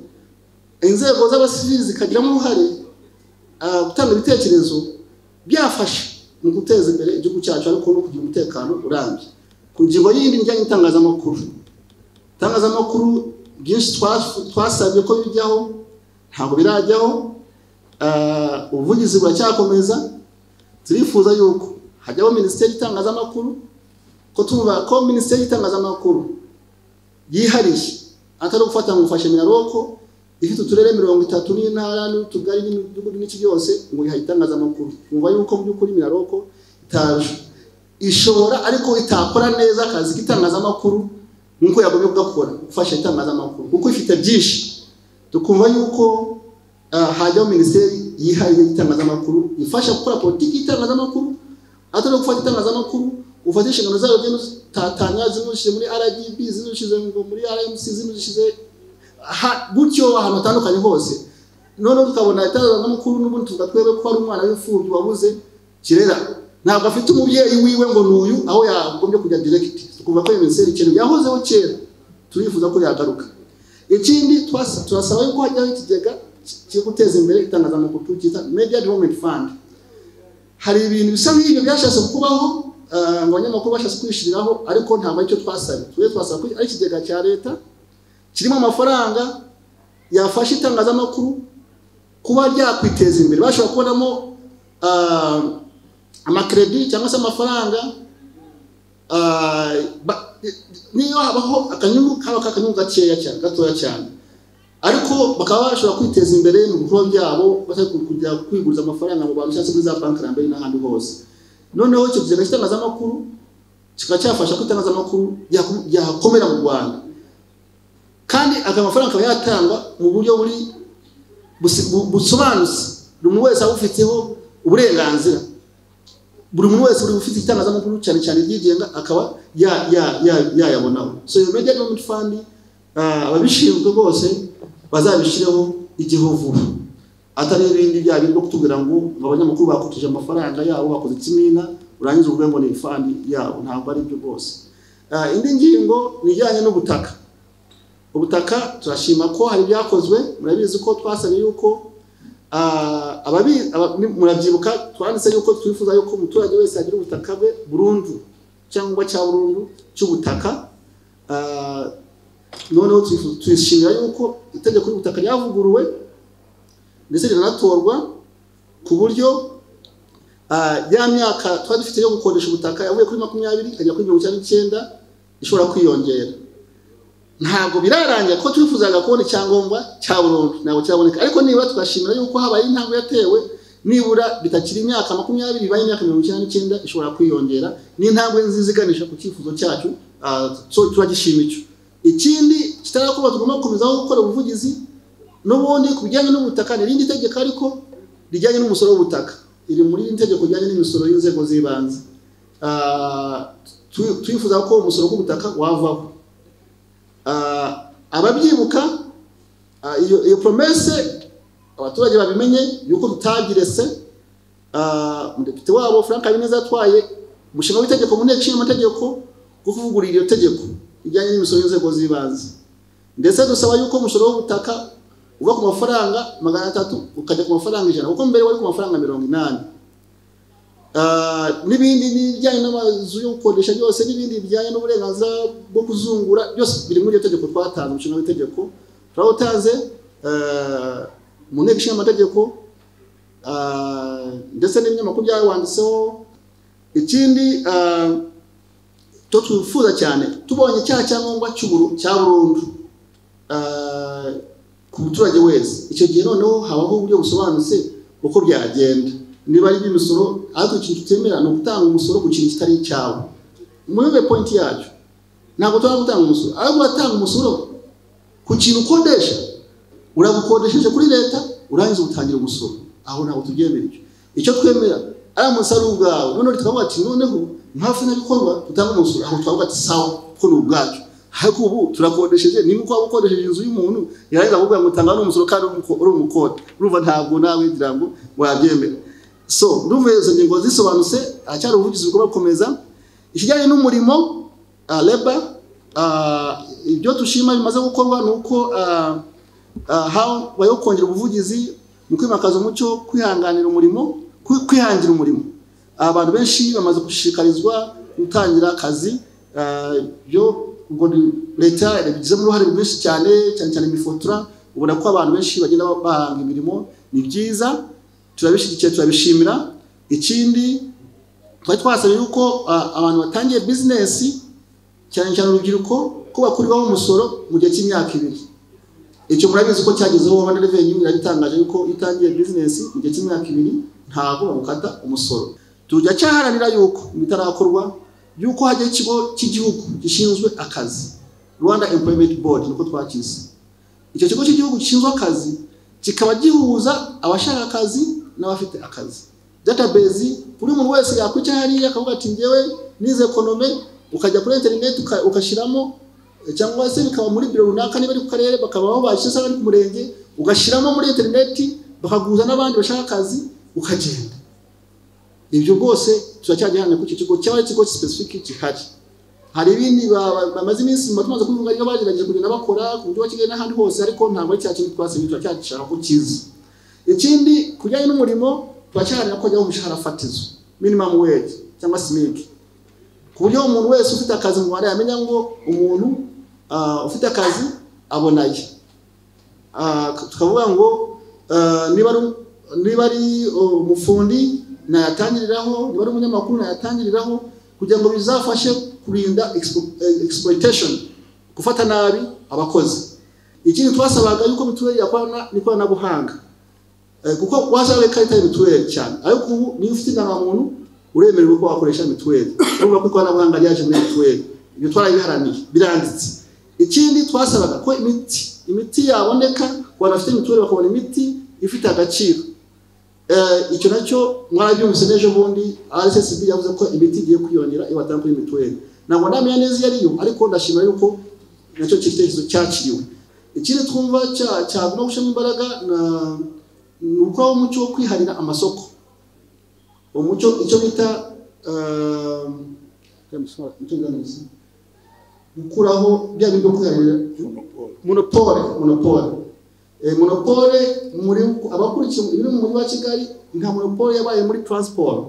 inzego z'abasivili zikagiramo uruhare gutanga ibitekerezo byafasha mu guteza imbere igihugu cyacu ariko no kugira umutekano urambye. Ku ngingo y'indi njyanye itangazamakuru byinshi twasabye ko bijyaho ntabwo birajyaho. Ubuvugizi buracyakomeza. Turifuza yuko hajyaho Minisiteri y'itangazamakuru ko tuvuga ko Minisiteri y'itangazamakuru yihariye atari gufata ngo ufashe Minaroko ifite uturere 30 n'intara n'utugari n'imidugudu n'iki byose ngo yihaye itangazamakuru. Umva yuko mu by'ukuri Minaroko itaje ishobora ariko itakora neza akazi k'itangazamakuru nkuko yagomye kugakora ufasha itangazamakuru kuko ifite byinshi. Tukumva yuko hajyaho Minisiteri yihariye y'itangazamakuru ifasha gukora politiki y'itangazamakuru atari gufata itangazamakuru ufata inshingano zayo gendo tatanya zimushize muri RGB zimushize muri RMC zimushize gutyo ahantu hatandukanye hose. None tukabona itangazamakuru n'ubundi tugatwebe ko ari umwana w'imfubyi wabuze kirera ntabwo afite umubyeyi wiwe ngo nuyu aho yagombye kujya direct. Tukumva ko Minisiteri ikintu yahozeho kera turifuza ko yagaruka. Ikindi turasaba yuko hajyaho ikigega cyo guteza imbere itangazamakuru cyita Media Development Fund. Hari ibintu bisa nk'ibyo byashase kubaho ngo abanyamakuru bashase kwishiriraho ariko nta macyo twasabye. Twasaba ko ari ikigega cya leta kirimo amafaranga yafasha itangazamakuru kuba ryakwiteza imbere. Bashobora kubonamo amakredi cyangwa se amafaranga niyo habaho akanyungu gakeya cyane gatoya cyane ariko bakaba bashobora kwiteza imbere mu bikorwa byabo batari kujya kwiguriza amafaranga mu bantu cyangwa se muri za banki n'ahandi n'ahandi hose. Noneho icyo kigega cy'itangazamakuru kikacyafasha ko itangazamakuru yakomera mu Rwanda kandi aka mafaranga akaba yatangwa mu buryo buri busobanutse buri muntu wese abufiteho uburenganzira, buri muntu wese uri ufite itangazamakuru cyane cyane ryigenga akaba yayabonaho. So iyo media development fund ababishinzwe bose bazabishireho igihugu, atari ibindi bya bindi byo kutubwira ngo abanyamakuru bakutije amafaranga yabo bakoze kimina urangiza uvuga ngo ni fund yabo, ntabwo ari byo bose. Indi ngingo nijyanye n'ubutaka. Ubutaka turashima ko hari byakozwe, murabizi ko twasabye yuko murabyibuka twanditse yuko twifuza yuko umuturage wese agira ubutaka bwe burundu cyangwa cya burundu cy'ubutaka. Noneho twishimira yuko itegeko ry'ubutaka ryavuguruwe ndetse riranatorwa ku buryo ya myaka twari dufite yo gukodesha ubutaka yavuye kuri 20 ikajya kuri 99 ishobora kwiyongera. Ntabwo birarangira ko twifuzaga kubona icyangombwa cya burundu, ntabwo cyaboneka, ariko niba twashimira yuko habaye intambwe yatewe, nibura bitakiri imyaka 20 bibaye imyaka 99 ishobora kwiyongera. Ni intambwe nziza iganisha ku cyifuzo cyacu, turagishima icyo. Ikindi kitarakuba tugomba gukomezaho gukora ubuvugizi n'ubundi kubijyanye n'ubutaka, n'irindi tegeko ariko rijyanye n'umusoro w'ubutaka, iri muri iri tegeko rijyanye n'imisoro y'inzego z'ibanze. Twifuza ko umusoro w'ubutaka wavaho. Ababyibuka iyo promesse abaturage babimenye yuko tutagirese. Umudepite wabo Frank Habineza atwaye umushinga w'itegeko mu nteko ishinga amategeko wo kuvugurura iyo tegeko ijyanye n'imisoro y'inzego z'ibanze, ndetse dusaba yuko umusoro w'ubutaka uva ku mafaranga 300 ukajya ku mafaranga 100, kuko mbere wari ku mafaranga 80. N'ibindi bijyanye n'amazu yo gukodesha byose, n'ibindi bijyanye n'uburenganzira bwo kuzungura byose biri muri iyo tegeko twatanze. Umushinga w'itegeko twawutanze mu nteko ishinga amategeko ndetse n'ibinyamakuru byawanditseho. Ikindi twifuza cyane tubonye cyangombwa cya burundu ku muturage wese, icyo gihe noneho habaho uburyo busobanutse uko byagenda. Niba ari imisoro, ariko ikintu tutemera no gutanga umusoro ku kintu kitari cyawe. Muri point yacu ntabwo tuba gutanga umusoro, ariko batanga umusoro ku kintu ukodesha, uragukodesheje kuri leta urangiza utangira umusoro. Aho ntabwo tubyemera. Icyo twemera ari umusoro ubwawe. None tukavuga ati noneho mpafu n'abikorwa tutanga umusoro, aho twavuga ati sawa ko n'ubwacu. Ariko ubu turakodesheje, niba uko wabukodesheje inzu y'umuntu yarangiza kuvuga ngo tanga n'umusoro kandi uri umukode, urumva ntabwo nawe ngira ngo wabyemera. So ndumva izo ngingo zisobanutse, acyari ubuvugizi bugomba gukomeza. Ikijyanye n'umurimo labor, ibyo tushima bimaze gukorwa nuko bayo kongera ubuvugizi mu kwimakaza umucyo kwihanganira umurimo, kwihangira umurimo. Abantu benshi bamaze gushishikarizwa gutangira akazi, byo ngo leta yabigizemo uruhare rwinshi cyane imifotora. Ubona ko abantu benshi bagenda bahanga imirimo, ni byiza, turabishyigikiye, turabishimira. Ikindi twari twasabye yuko abantu batangiye business cyane urubyiruko ko bakurirwaho umusoro mu gihe cy'imyaka 2. Icyo murabizi ko cyagezeho Rwanda Revenue yarabitangaje yuko itangiye business mu gihe cy'imyaka 2 ntabwo bagukata umusoro. Tujya cyaharanira yuko bitarakorwa yuko hajya ikigo cy'igihugu gishinzwe akazi, Rwanda Employment Board nuko twakize. Icyo kigo cy'igihugu gishinzwe akazi kikaba gihuza abashaka akazi n'abafite akazi. Database buri muntu wese yakwica hariya akavuga ati ngewe nize economy, ukajya kuri internet ukashiramo, cyangwa se bikaba muri biro runaka niba ari ku karere bakabaho bashyira ari ku murenge, ugashiramo muri internet bakaguza n'abandi bashaka akazi ukagenda. Ibyo bwose turacyajyana ku kigo cyaba ikigo specific kihari. Hari ibindi bamaze iminsi tumaze kuvuga iyo bagerageje kugenda bakora ku buryo bakigenda n'ahandi hose, ariko ntabwo ari cyakindi twasabye, turacyashaka ko kiza. Ikindi kujyanye n'umurimo turacyarana ko ajya mu mushahara fatizo minimum wage cyangwa SMIC, ku buryo umuntu wese ufite akazi mu Rwanda yamenya ngo umuntu ufite akazi abonaye. Tukavuga ngo niba ari umufundi nayatangiriraho, niba ari umunyamakuru nayatangiriraho, kugira ngo bizafashe kurinda exploitation, gufata nabi abakozi. Ikindi twasabaga yuko mituweli yakorana n'ikoranabuhanga, kuko washawe ikarita y'imituweli cyane, ariko ubu niba ufite indangamuntu uremerewe ko wakoresha mituweli. Urumva ko ikoranabuhanga ryaje muri mituweli, ibyo twarabiharaniye biranditse. Ikindi twasabaga ko imiti yaboneka, abantu bafite mituweli bakabona imiti ifite agaciro. Icyo nacyo mwarabyumvise n'ejo bundi RSSB yavuze ko imiti igiye kwiyongera ibatanga kuri mituweli. Ntabwo ndamenya neza iyo ariyo, ariko ndashimira yuko nacyo cyitegerezo cyakiriwe. Ikindi twumva cyaguma gushamo imbaraga nuko umuco wo kwiharira amasoko, umuco icyo bita gukuraho bya bintu kwiharira monopole muri abakurikiye ibiri mu mujyi wa Kigali. Nta monopole yabaye muri transport,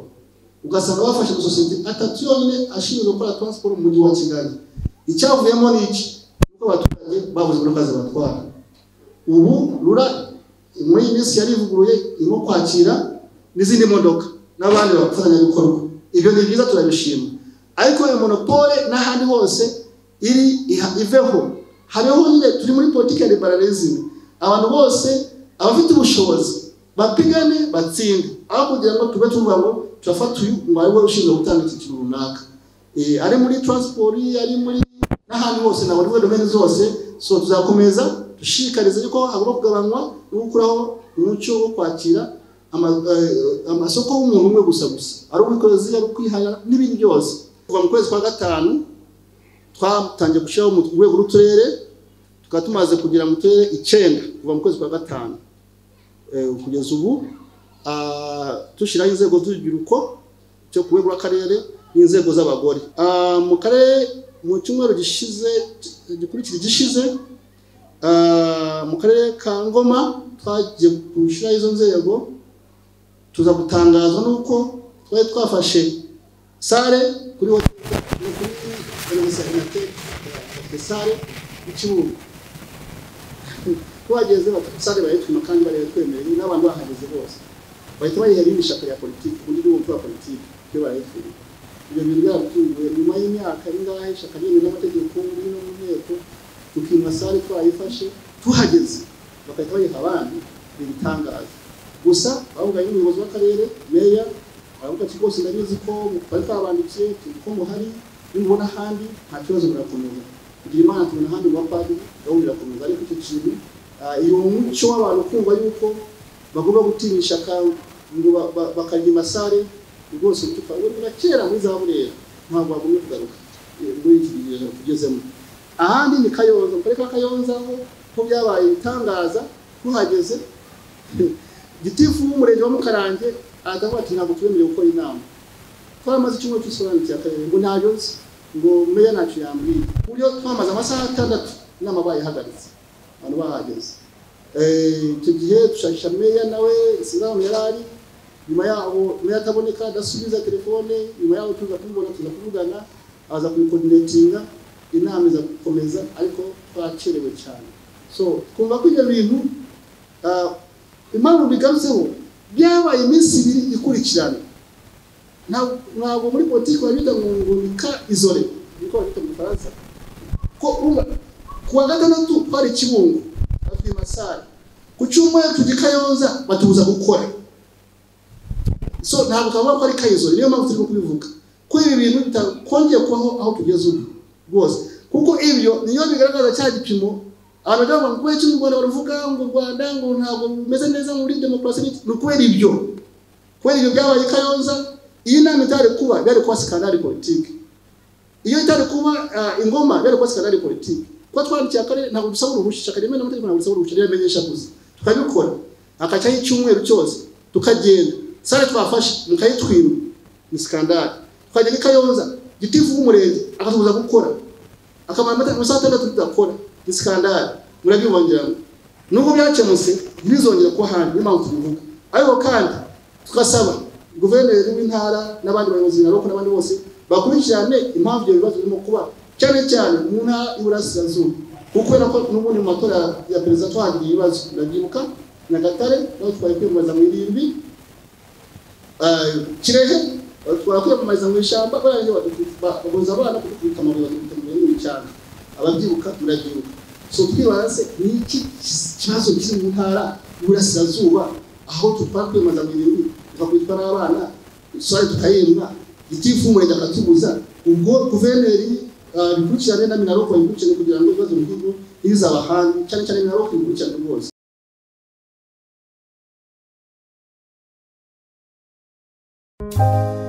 ugasanga bafashe sosiyete atatu yonyine ashinzwe gukora transport mu mujyi wa Kigali. Icyavuyemo ni iki? Nuko abaturage babuze imodoka zibatwara. Ubu rura muri iyi minsi yarivuguruye irimo kwakira n'izindi modoka n'abandi bafatanyabikorwa. Ibyo ni byiza, turabishima. Ariko iyo monopole n'ahandi hose iveho. Hariho nyine turi muri politiki ya liberalism. Abantu bose abafite ubushobozi bapigane batsinde, aho kugira ngo tube tuvuga ngo turafata uyu ngo ari we ushinzwe gutanga iki kintu runaka. Ari muri transport, ari muri n'ahandi hose na buri domaine zose. So tuzakomeza dushikariza yuko hagomba kugabanywa no gukuraho umuco wo kwakira amasoko y'umuntu umwe gusa ari ubikozi, ari kwihaya n'ibindi byose. Kuva mu kwezi kwa gatanu twatangiye gushyiraho mu rwego rw'uturere, tukaba tumaze kugira mu turere 9 kuva mu kwezi kwa gatanu kugeza ubu. Tushyiraho inzego z'urubyiruko cyo ku rwego rw'akarere n'inzego z'abagore. Mu karere mu cyumweru gishize mu karere ka Ngoma twagiye gushyiraho izo nzego. Tuza gutangazwa nuko twari twafashe sare kuri sare ikibuga twageze sare bayitwima kandi bari twemereye n'abantu bahageze bose bahita bayihera ishaka ya politiki undi n'umutwe wa politiki byo barayitwima. Ibyo bintu byaratunguye nyuma y'imyaka ingahe ishaka n'ibintu n'amategeko muri no nteko tukima sare twayifashe tuhageze bakahita bayiha abandi bitangaza. Gusa bavuga y'umuyobozi w'akarere meya bavuga ati rwose ndabizi ko bari babandikiye ko muhari nimubona handi nta kibazo birakomeza kugira Imana tubona handi wa padiri gahunda irakomeza. Ariko icyo kintu iyo umuco w'abantu kumva yuko bagomba gutinyisha ngo bakarya amasare rwose tukabona kera muri za Burera ntabwo bagomba kugaruka muri iki gihe tugezemo. Ahandi ni Kayonza, mu karere ka Kayonza ho byabaye itangaza tuhageze. Gitifu w'umurenge wa Mukarange agavuga ati ntabwo twemerewe gukora inama. Twamaze icyumweru cy'isobanukira akarere ngo ntabyo nzi, ngo meya ntacyo yambwiye. Buryo twamaze amasaha 6 inama bayihagaritse abantu bahageze. Icyo gihe dushakisha meya nawe sinabona yarari. Nyuma yaho meya ataboneka adasubiza telefone. Nyuma yaho tuza kumubona tuza kuvugana aza kuyicoordinatinga inama iza gukomeza, ariko twacerewe cyane. So kumva ko ibyo bintu impamvu bigarutseho byabaye iminsi 2 ikurikirana. Ntabwo muri politiki babita ngo nika izole niko babita mu Faransa ko kuwa gatandatu twari Kibungo atwi Masare, ku cyumweru tujya Kayonza batubuza gukora. So ntabwo kavuga ko ari Kayizole, niyo mpamvu turi kubivuga ko ibi bintu bitakongeye kubaho aho tugeze ubu rwose, kuko ibyo niyo bigaragaza cya gipimo abagabo ngo kweki mu Rwanda baravuga ngo Rwanda ngo ntabwo bimeze neza muri demokarasi. Ni kubera ibyo byabaye Kayonza. Iyi nama itari kuba byari kwa skandali politiki, iyo itari kuba Ingoma byari kwa skandali politiki. Ko twandikiye akarere ntabwo dusaba uruhushya, akareme n'amategeko ntabwo dusaba uruhushya, riramenyesha gusa tukabikora. Akacaho icyumweru cyose tukagenda sare twafashe mukayitwima, ni skandali. Twajya ni Kayonza gitifu w'umurenge akatubuza gukora, akamara amasaha 6 tudakora, ni skandali. Murabyumvangira nubwo byakemutse ntibizongera ko handi impamvu tubivuga. Ariko kandi tukasaba guverineri w'intara n'abandi bayobozi n'abandi bose bakurikirane impamvu ibyo bibazo birimo kuba cyane cyane mu ntara y'Iburasirazuba, kuko ko n'ubundi mu matora ya perezida twagiye ibibazo. Ndabyibuka Nyagatare naho twari kwiyamamaza mu irimbi, Kirehe twari kwiyamamaza mu ishyamba, babuza abana kudukubita amabuye batubita cyane. Ababyibuka murabyibuka. So twibaze ni iki kibazo kiri mu ntara y'Iburasirazuba aho twakwiyamamaza mu irimbi tukakwitwa n'abana iswari tukayemwa gitifu umurenge akatubuza. Ubwo guverineri bikurikirane na Minaroko bikurikirane kugira ngo ibibazo nk'ibyo bizaba handi cyane cyane Minaroko bikurikirane rwose. murakoze.